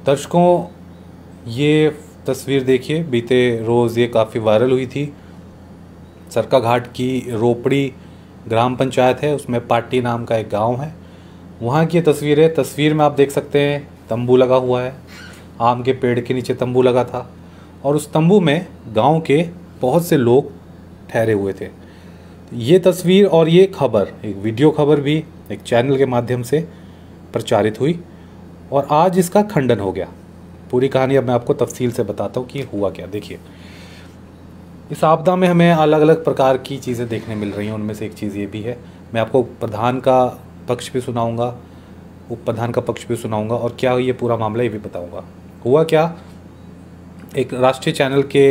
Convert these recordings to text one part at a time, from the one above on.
दर्शकों, ये तस्वीर देखिए, बीते रोज़ ये काफ़ी वायरल हुई थी। सरकाघाट की रोपड़ी ग्राम पंचायत है, उसमें पाटी नाम का एक गांव है, वहाँ की ये तस्वीर है। तस्वीर में आप देख सकते हैं तंबू लगा हुआ है, आम के पेड़ के नीचे तंबू लगा था और उस तंबू में गांव के बहुत से लोग ठहरे हुए थे। ये तस्वीर और ये खबर, एक वीडियो खबर भी एक चैनल के माध्यम से प्रचारित हुई और आज इसका खंडन हो गया। पूरी कहानी अब मैं आपको तफसील से बताता हूँ कि हुआ क्या। देखिए, इस आपदा में हमें अलग अलग प्रकार की चीज़ें देखने मिल रही हैं। उनमें से एक चीज़ ये भी है, मैं आपको प्रधान का पक्ष भी सुनाऊंगा, उप प्रधान का पक्ष भी सुनाऊंगा और क्या ये पूरा मामला ये भी बताऊंगा। हुआ क्या, एक राष्ट्रीय चैनल के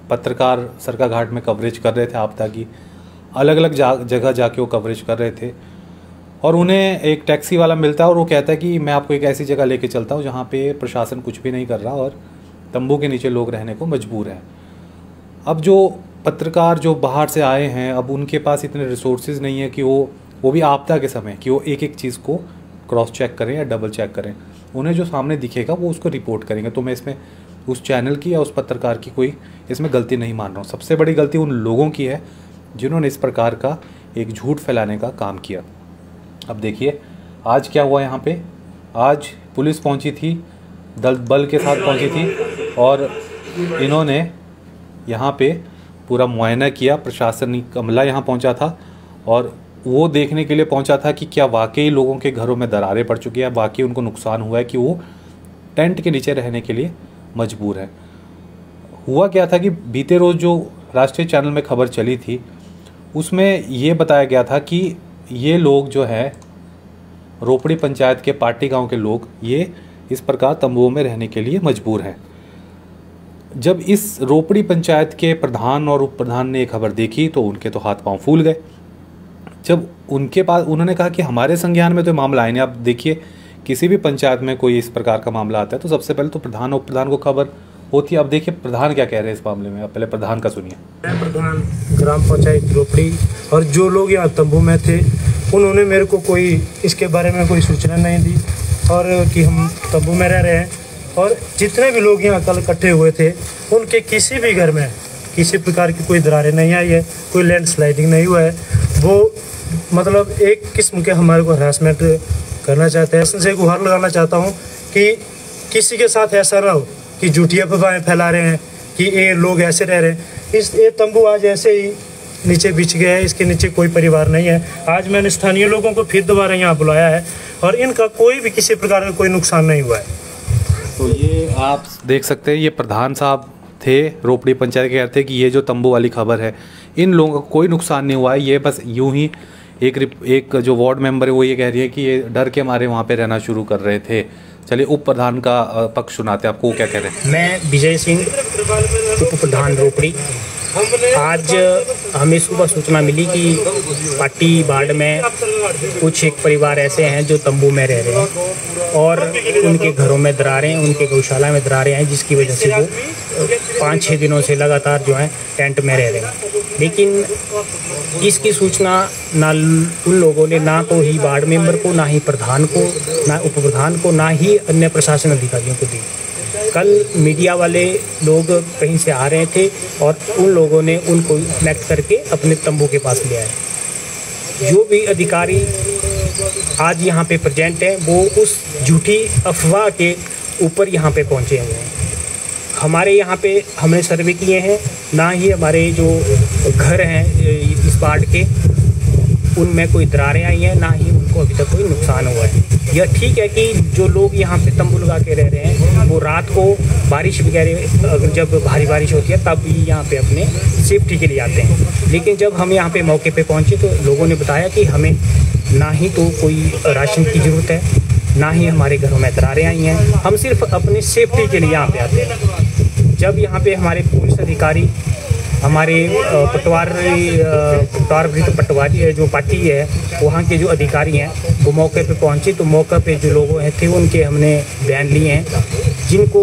पत्रकार सरकाघाट में कवरेज कर रहे थे आपदा की, अलग अलग जगह जाके वो कवरेज कर रहे थे और उन्हें एक टैक्सी वाला मिलता है और वो कहता है कि मैं आपको एक ऐसी जगह लेके चलता हूँ जहाँ पे प्रशासन कुछ भी नहीं कर रहा और तंबू के नीचे लोग रहने को मजबूर हैं। अब जो पत्रकार जो बाहर से आए हैं, अब उनके पास इतने रिसोर्सेज नहीं है कि वो भी आपदा के समय कि वो एक एक चीज़ को क्रॉस चेक करें या डबल चेक करें। उन्हें जो सामने दिखेगा वो उसको रिपोर्ट करेंगे। तो मैं इसमें उस चैनल की या उस पत्रकार की कोई इसमें गलती नहीं मान रहा हूँ। सबसे बड़ी गलती उन लोगों की है जिन्होंने इस प्रकार का एक झूठ फैलाने का काम किया। अब देखिए आज क्या हुआ यहाँ पे। आज पुलिस पहुँची थी, दल बल के साथ पहुँची थी और इन्होंने यहाँ पे पूरा मुआयना किया। प्रशासनिक अमला यहाँ पहुँचा था और वो देखने के लिए पहुँचा था कि क्या वाकई लोगों के घरों में दरारें पड़ चुकी हैं, वाकई उनको नुकसान हुआ है कि वो टेंट के नीचे रहने के लिए मजबूर है। हुआ क्या था कि बीते रोज़ जो राष्ट्रीय चैनल में खबर चली थी उसमें ये बताया गया था कि ये लोग जो है रोपड़ी पंचायत के पाटी गांव के लोग ये इस प्रकार तंबुओं में रहने के लिए मजबूर हैं। जब इस रोपड़ी पंचायत के प्रधान और उप प्रधान ने ये खबर देखी तो उनके तो हाथ पांव फूल गए। जब उनके पास उन्होंने कहा कि हमारे संज्ञान में तो मामला आए नहीं। आप देखिए, किसी भी पंचायत में कोई इस प्रकार का मामला आता है तो सबसे पहले तो प्रधान और उप प्रधान को खबर होती है। अब देखिए प्रधान क्या कह रहे हैं इस मामले में। अब पहले प्रधान का सुनिए। प्रधान ग्राम पंचायत रोपड़ी और जो लोग यहाँ तंबू में थे उन्होंने मेरे को कोई इसके बारे में कोई सूचना नहीं दी और कि हम तंबू में रह रहे हैं। और जितने भी लोग यहाँ कल इकट्ठे हुए थे उनके किसी भी घर में किसी प्रकार की कोई दरारें नहीं आई है, कोई लैंड स्लाइडिंग नहीं हुआ है। वो मतलब एक किस्म के हमारे को हरासमेंट करना चाहते हैं। से गुहार लगाना चाहता हूँ कि किसी के साथ ऐसा ना हो कि झूठी अफवाहें फैला रहे हैं कि ये लोग ऐसे रह रहे हैं। ये तंबू आज ऐसे ही नीचे बिछ गया है, इसके नीचे कोई परिवार नहीं है। आज मैंने स्थानीय लोगों को फिर दोबारा यहाँ बुलाया है और इनका कोई भी किसी प्रकार का कोई नुकसान नहीं हुआ है। तो ये आप देख सकते हैं, ये प्रधान साहब थे रोपड़ी पंचायत के, कहते हैं कि ये जो तंबू वाली खबर है इन लोगों को कोई नुकसान नहीं हुआ है। ये बस यूं ही एक जो वार्ड मेंबर है वो ये कह रही है कि ये डर के मारे वहाँ पे रहना शुरू कर रहे थे। चलिए उप प्रधान का पक्ष सुनाते हैं, आपको वो क्या कह रहे हैं। मैं विजय सिंह, उप प्रधान रोपड़ी। आज हमें सुबह सूचना मिली कि पाटी वार्ड में कुछ एक परिवार ऐसे हैं जो तंबू में रह रहे हैं और उनके घरों में दरारें, उनके गौशाला में दरारें हैं, जिसकी वजह से वो 5-6 दिनों से लगातार जो है टेंट में रह रहे हैं। लेकिन इसकी सूचना ना उन लोगों ने, ना तो ही वार्ड मेंबर को, ना ही प्रधान को, ना उप प्रधान को, ना ही अन्य प्रशासन अधिकारियों को दी। कल मीडिया वाले लोग कहीं से आ रहे थे और उन लोगों ने उनको कनेक्ट करके अपने तंबू के पास ले आए। जो भी अधिकारी आज यहाँ पे प्रेजेंट हैं वो उस झूठी अफवाह के ऊपर यहाँ पे पहुँचे हुए हैं। हमारे यहाँ पे हमने सर्वे किए हैं, ना ही हमारे जो घर हैं इस वार्ड के उनमें कोई दरारें आई हैं, ना ही उनको अभी तक कोई नुकसान हुआ है। यह ठीक है कि जो लोग यहाँ पे तंबू लगा के रह रहे हैं वो रात को बारिश वगैरह अगर जब भारी बारिश होती है तब भी यहाँ पे अपने सेफ्टी के लिए आते हैं। लेकिन जब हम यहाँ पे मौके पे पहुँचे तो लोगों ने बताया कि हमें ना ही तो कोई राशन की ज़रूरत है, ना ही हमारे घरों में दरारें आई हैं, हम सिर्फ अपनी सेफ्टी के लिए यहाँ पे आते हैं। जब यहाँ पे हमारे पुलिस अधिकारी, हमारे पटवारी जो पार्टी है वहाँ के जो अधिकारी हैं वो मौके पे पहुँचे तो मौके पे जो लोग थे उनके हमने बयान लिए हैं, जिनको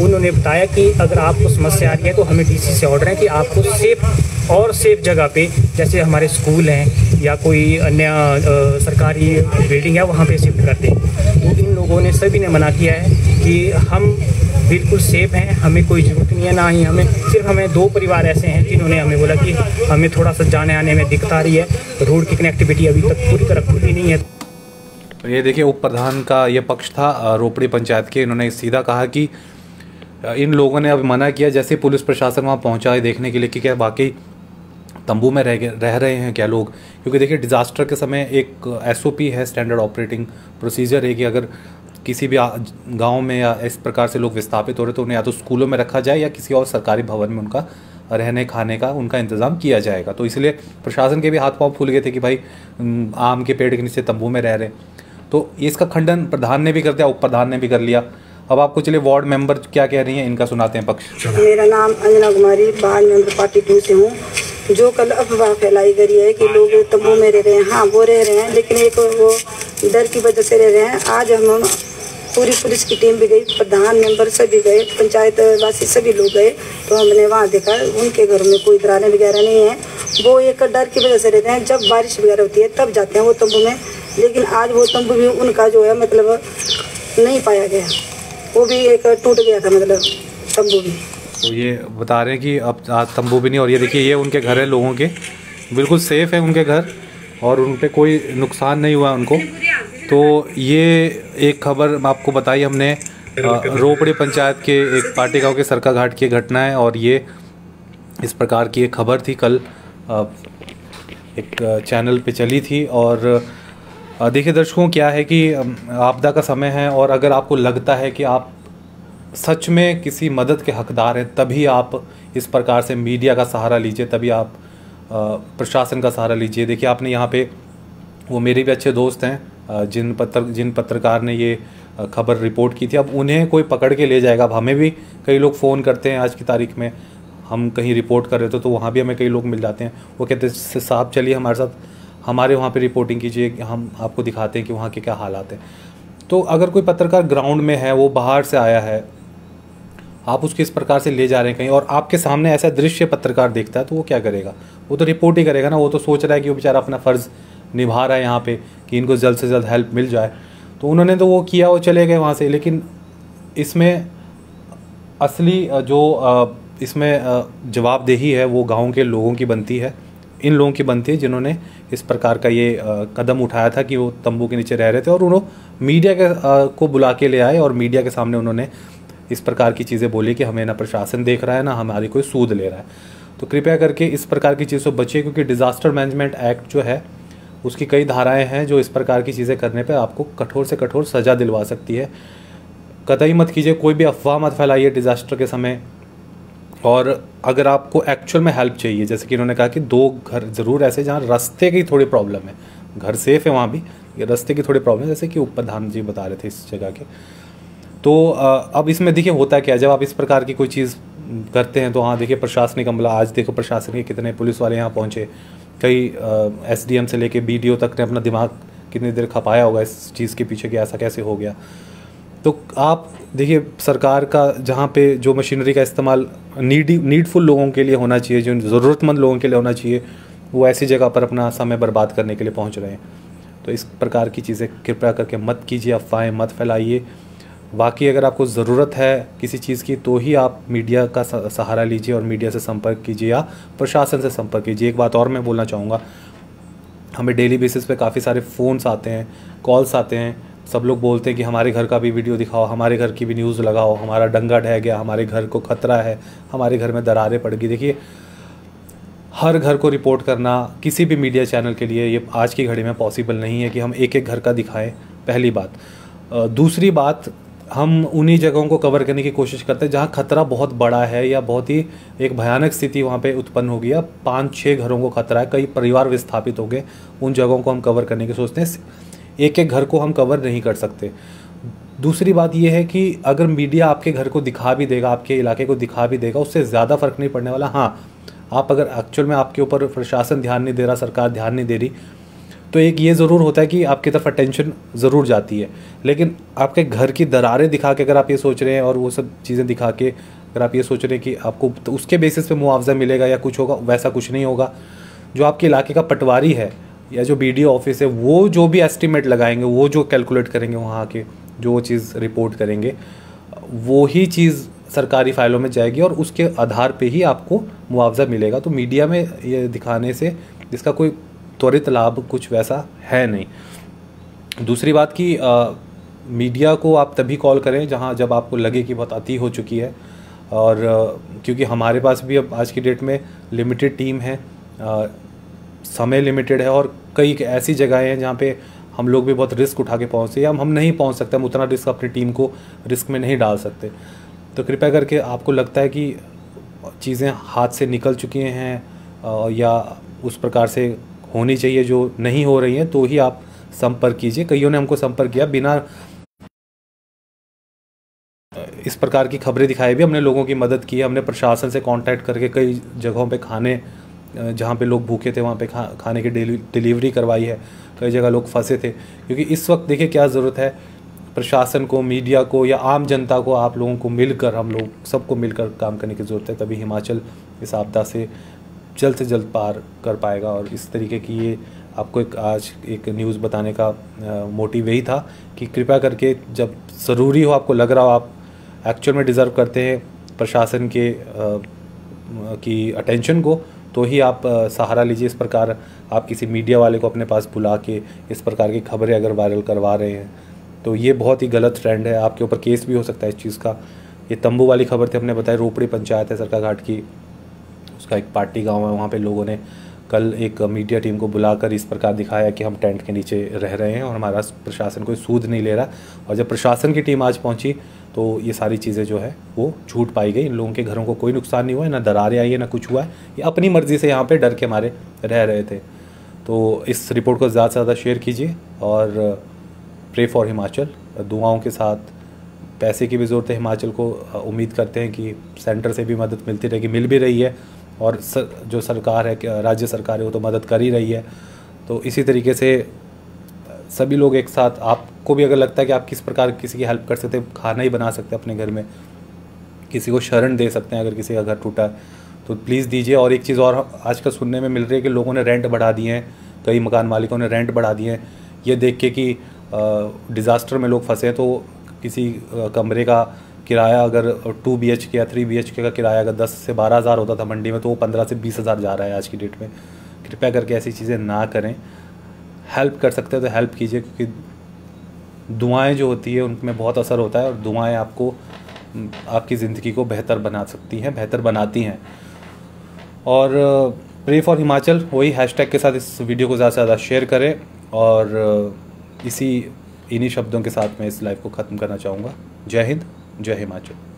उन्होंने बताया कि अगर आपको समस्या आ रही है तो हमें डीसी से ऑर्डर है कि आपको सेफ जगह पे, जैसे हमारे स्कूल हैं या कोई अन्य सरकारी बिल्डिंग है, वहाँ पे शिफ्ट करते हैं। तो इन लोगों ने सभी ने मना किया है कि हम बिल्कुल सेफ हैं, हमें कोई ज़रूरत नहीं है, ना ही हमें 2 परिवार ऐसे हैं जिन्होंने हमें बोला कि हमें थोड़ा सा जाने आने में दिक्कत आ रही है, रोड की कनेक्टिविटी अभी तक पूरी तरह खुली नहीं है। ये देखिए उप प्रधान का ये पक्ष था रोपड़ी पंचायत के। इन्होंने सीधा कहा कि इन लोगों ने अब मना किया, जैसे पुलिस प्रशासन वहाँ पहुँचा है देखने के लिए कि क्या वाकई तंबू में रह रहे हैं क्या लोग, क्योंकि देखिए डिज़ास्टर के समय एक SOP है, स्टैंडर्ड ऑपरेटिंग प्रोसीजर है कि अगर किसी भी गांव में या इस प्रकार से लोग विस्थापित हो रहे तो उन्हें या तो स्कूलों में रखा जाए या किसी और सरकारी भवन में उनका रहने खाने का उनका इंतज़ाम किया जाएगा। तो इसलिए प्रशासन के भी हाथ पांव फूल गए थे कि भाई आम के पेड़ के नीचे तंबू में रह रहे। तो इसका खंडन प्रधान ने भी कर दिया, उप प्रधान ने भी कर लिया। अब आपको चलिए वार्ड मेंबर क्या कह रही हैं इनका सुनाते हैं पक्ष। मेरा नाम अंजना कुमारी, वार्ड मेंबर पार्टी 2 से हूँ। जो कल अफवाह फैलाई गई है कि लोग तंबू में रह रहे हैं, हाँ वो रह रहे हैं, लेकिन एक वो डर की वजह से रह रहे हैं। आज हम पूरी पुलिस की टीम भी गई, प्रधान मेंबर सभी गए, पंचायत वासी सभी लोग गए, तो हमने वहाँ देखा उनके घर में कोई दरारें वगैरह नहीं है। वो एक डर की वजह से रहते हैं, जब बारिश वगैरह होती है तब जाते हैं वो तंबू में, लेकिन आज वो तंबू भी उनका जो है मतलब नहीं पाया गया, वो भी एक टूट गया था मतलब तंबू भी। तो ये बता रहे हैं कि अब आज तंबू भी नहीं। और ये देखिए ये उनके घर है, लोगों के बिल्कुल सेफ़ है उनके घर और उन पर कोई नुकसान नहीं हुआ उनको। तो ये एक खबर आपको बताई हमने रोपड़ी पंचायत के एक पाटी गांव के सरका घाट की घटना है, और ये इस प्रकार की एक खबर थी कल एक चैनल पे चली थी। और देखिए दर्शकों क्या है कि आपदा का समय है, और अगर आपको लगता है कि आप सच में किसी मदद के हकदार हैं तभी आप इस प्रकार से मीडिया का सहारा लीजिए, तभी आप प्रशासन का सहारा लीजिए। देखिए आपने यहाँ पे वो मेरे भी अच्छे दोस्त हैं जिन पत्रकार ने ये खबर रिपोर्ट की थी, अब उन्हें कोई पकड़ के ले जाएगा। अब हमें भी कई लोग फ़ोन करते हैं, आज की तारीख में हम कहीं रिपोर्ट कर रहे थे तो वहाँ भी हमें कई लोग मिल जाते हैं, वो कहते हैं साहब चलिए हमारे साथ, हमारे वहाँ पे रिपोर्टिंग कीजिए, हम आपको दिखाते हैं कि वहाँ के क्या हालात हैं। तो अगर कोई पत्रकार ग्राउंड में है, वो बाहर से आया है, आप उसको इस प्रकार से ले जा रहे हैं कहीं, और आपके सामने ऐसा दृश्य पत्रकार देखता है तो वो क्या करेगा, वो तो रिपोर्ट ही करेगा ना। वो तो सोच रहा है कि वो बेचारा अपना फ़र्ज़ निभा रहा है यहाँ पे कि इनको जल्द से जल्द हेल्प मिल जाए। तो उन्होंने तो वो किया, वो चले गए वहाँ से। लेकिन इसमें असली जो इसमें जवाबदेही है वो गांव के लोगों की बनती है, इन लोगों की बनती है जिन्होंने इस प्रकार का ये कदम उठाया था कि वो तंबू के नीचे रह रहे थे, और उन्होंने मीडिया को बुला के ले आए और मीडिया के सामने उन्होंने इस प्रकार की चीज़ें बोली कि हमें ना प्रशासन देख रहा है ना हमारी कोई सूद ले रहा है। तो कृपया करके इस प्रकार की चीज़ों से बचिए, क्योंकि डिज़ास्टर मैनेजमेंट एक्ट जो है उसकी कई धाराएं हैं जो इस प्रकार की चीज़ें करने पे आपको कठोर से कठोर सज़ा दिलवा सकती है। कतई मत कीजिए, कोई भी अफवाह मत फैलाइए डिज़ास्टर के समय। और अगर आपको एक्चुअल में हेल्प चाहिए, जैसे कि इन्होंने कहा कि 2 घर ज़रूर ऐसे जहाँ रास्ते की थोड़ी प्रॉब्लम है, घर सेफ़ है वहाँ भी, रास्ते की थोड़ी प्रॉब्लम है, जैसे कि उप प्रधान जी बता रहे थे इस जगह के। तो अब इसमें देखिए होता क्या है, जब आप इस प्रकार की कोई चीज़ करते हैं तो हाँ देखिए प्रशासनिक अमला, आज देखो प्रशासन के कितने पुलिस वाले यहाँ पहुँचे, कई SDM से लेके BDO तक ने अपना दिमाग कितनी देर खपाया होगा इस चीज़ के पीछे कि ऐसा कैसे हो गया। तो आप देखिए सरकार का जहाँ पे जो मशीनरी का इस्तेमाल नीडफुल लोगों के लिए होना चाहिए, जो ज़रूरतमंद लोगों के लिए होना चाहिए, वो ऐसी जगह पर अपना समय बर्बाद करने के लिए पहुँच रहे हैं। तो इस प्रकार की चीज़ें कृपया करके मत कीजिए, अफवाहें मत फैलाइए। बाकी अगर आपको ज़रूरत है किसी चीज़ की तो ही आप मीडिया का सहारा लीजिए और मीडिया से संपर्क कीजिए या प्रशासन से संपर्क कीजिए। एक बात और मैं बोलना चाहूँगा, हमें डेली बेसिस पे काफ़ी सारे फ़ोन्स आते हैं, कॉल्स आते हैं, सब लोग बोलते हैं कि हमारे घर का भी वीडियो दिखाओ, हमारे घर की भी न्यूज़ लगाओ, हमारा डंगा ढह गया, हमारे घर को खतरा है, हमारे घर में दरारें पड़ गई। देखिए हर घर को रिपोर्ट करना किसी भी मीडिया चैनल के लिए ये आज की घड़ी में पॉसिबल नहीं है कि हम एक एक घर का दिखाएं, पहली बात। दूसरी बात, हम उन्हीं जगहों को कवर करने की कोशिश करते हैं जहाँ खतरा बहुत बड़ा है या बहुत ही एक भयानक स्थिति वहाँ पे उत्पन्न हो गया, 5-6 घरों को खतरा है, कई परिवार विस्थापित हो गए, उन जगहों को हम कवर करने की सोचते हैं। एक एक घर को हम कवर नहीं कर सकते। दूसरी बात यह है कि अगर मीडिया आपके घर को दिखा भी देगा, आपके इलाके को दिखा भी देगा, उससे ज़्यादा फ़र्क नहीं पड़ने वाला। हाँ, आप अगर एक्चुअल में आपके ऊपर प्रशासन ध्यान नहीं दे रहा, सरकार ध्यान नहीं दे रही, तो एक ये ज़रूर होता है कि आपकी तरफ अटेंशन ज़रूर जाती है। लेकिन आपके घर की दरारें दिखा के अगर आप ये सोच रहे हैं और वो सब चीज़ें दिखा के अगर आप ये सोच रहे हैं कि आपको तो उसके बेसिस पे मुआवजा मिलेगा या कुछ होगा, वैसा कुछ नहीं होगा। जो आपके इलाके का पटवारी है या जो BDO ऑफिस है, वो जो भी एस्टिमेट लगाएंगे, वो जो कैलकुलेट करेंगे, वहाँ के जो चीज़ रिपोर्ट करेंगे, वो ही चीज़ सरकारी फाइलों में जाएगी और उसके आधार पे ही आपको मुआवजा मिलेगा। तो मीडिया में ये दिखाने से इसका कोई त्वरित लाभ कुछ वैसा है नहीं। दूसरी बात कि मीडिया को आप तभी कॉल करें जब आपको लगे कि बहुत अति हो चुकी है, और क्योंकि हमारे पास भी अब आज की डेट में लिमिटेड टीम है, समय लिमिटेड है, और कई ऐसी जगहें हैं जहाँ पे हम लोग भी बहुत रिस्क उठा के पहुँचते हैं, या हम नहीं पहुँच सकते, हम उतना रिस्क अपनी टीम को रिस्क में नहीं डाल सकते। तो कृपया करके आपको लगता है कि चीज़ें हाथ से निकल चुकी हैं या उस प्रकार से होनी चाहिए जो नहीं हो रही हैं, तो ही आप संपर्क कीजिए। कईयों ने हमको संपर्क किया, बिना इस प्रकार की खबरें दिखाई भी हमने लोगों की मदद की। हमने प्रशासन से कांटेक्ट करके कई जगहों पे खाने, जहाँ पे लोग भूखे थे वहाँ पे खाने की डिलीवरी करवाई है। कई जगह लोग फंसे थे, क्योंकि इस वक्त देखिए क्या ज़रूरत है, प्रशासन को, मीडिया को या आम जनता को, आप लोगों को मिलकर, हम लोग सबको मिलकर काम करने की ज़रूरत है। तभी हिमाचल इस आपदा से जल्द पार कर पाएगा। और इस तरीके की ये आपको आज एक न्यूज़ बताने का मोटिव यही था कि कृपया करके जब ज़रूरी हो, आपको लग रहा हो आप एक्चुअल में डिज़र्व करते हैं प्रशासन के की अटेंशन को, तो ही आप सहारा लीजिए। इस प्रकार आप किसी मीडिया वाले को अपने पास बुला के इस प्रकार की खबरें अगर वायरल करवा रहे हैं तो ये बहुत ही गलत ट्रेंड है। आपके ऊपर केस भी हो सकता है इस चीज़ का। ये तंबू वाली खबर थी, हमने बताया, रोपड़ी पंचायत है सरकाघाट की, उसका एक पार्टी गांव है, वहाँ पे लोगों ने कल एक मीडिया टीम को बुलाकर इस प्रकार दिखाया कि हम टेंट के नीचे रह रहे हैं और हमारा प्रशासन कोई सूद नहीं ले रहा। और जब प्रशासन की टीम आज पहुँची तो ये सारी चीज़ें जो है वो झूठ पाई गई। इन लोगों के घरों को कोई नुकसान नहीं हुआ है, ना दरारें आई है, ना कुछ हुआ है। ये अपनी मर्ज़ी से यहाँ पे डर के मारे रह रहे थे। तो इस रिपोर्ट को ज़्यादा से ज़्यादा शेयर कीजिए और प्रे फॉर हिमाचल। दुआओं के साथ पैसे की भी ज़रूरत है हिमाचल को। उम्मीद करते हैं कि सेंटर से भी मदद मिलती रहेगी, मिल भी रही है, और जो सरकार है, राज्य सरकार है, वो तो मदद कर ही रही है। तो इसी तरीके से सभी लोग एक साथ, आपको भी अगर लगता है कि आप किस प्रकार किसी की हेल्प कर सकते हैं, खाना ही बना सकते हैं अपने घर में, किसी को शरण दे सकते हैं, अगर किसी का घर टूटा है तो प्लीज़ दीजिए। और एक चीज़ और आजकल सुनने में मिल रही है कि लोगों ने रेंट बढ़ा दिए हैं, कई मकान मालिकों ने रेंट बढ़ा दिए हैं। ये देख के कि डिज़ास्टर में लोग फंसे हैं, तो किसी कमरे का किराया अगर 2 BHK या 3 BHK का किराया अगर 10 से 12 हज़ार होता था मंडी में, तो वो 15 से 20 हज़ार जा रहा है आज की डेट में। कृपया करके ऐसी चीज़ें ना करें। हेल्प कर सकते हैं तो हेल्प कीजिए, क्योंकि दुआएं जो होती है उनमें बहुत असर होता है, और दुआएं आपको आपकी ज़िंदगी को बेहतर बना सकती हैं, बेहतर बनाती हैं। और प्रे फॉर हिमाचल वही हैशटैग के साथ इस वीडियो को ज़्यादा से ज़्यादा शेयर करें। और इन्हीं शब्दों के साथ मैं इस लाइव को ख़त्म करना चाहूँगा। जय हिंद, जय हिमाचल।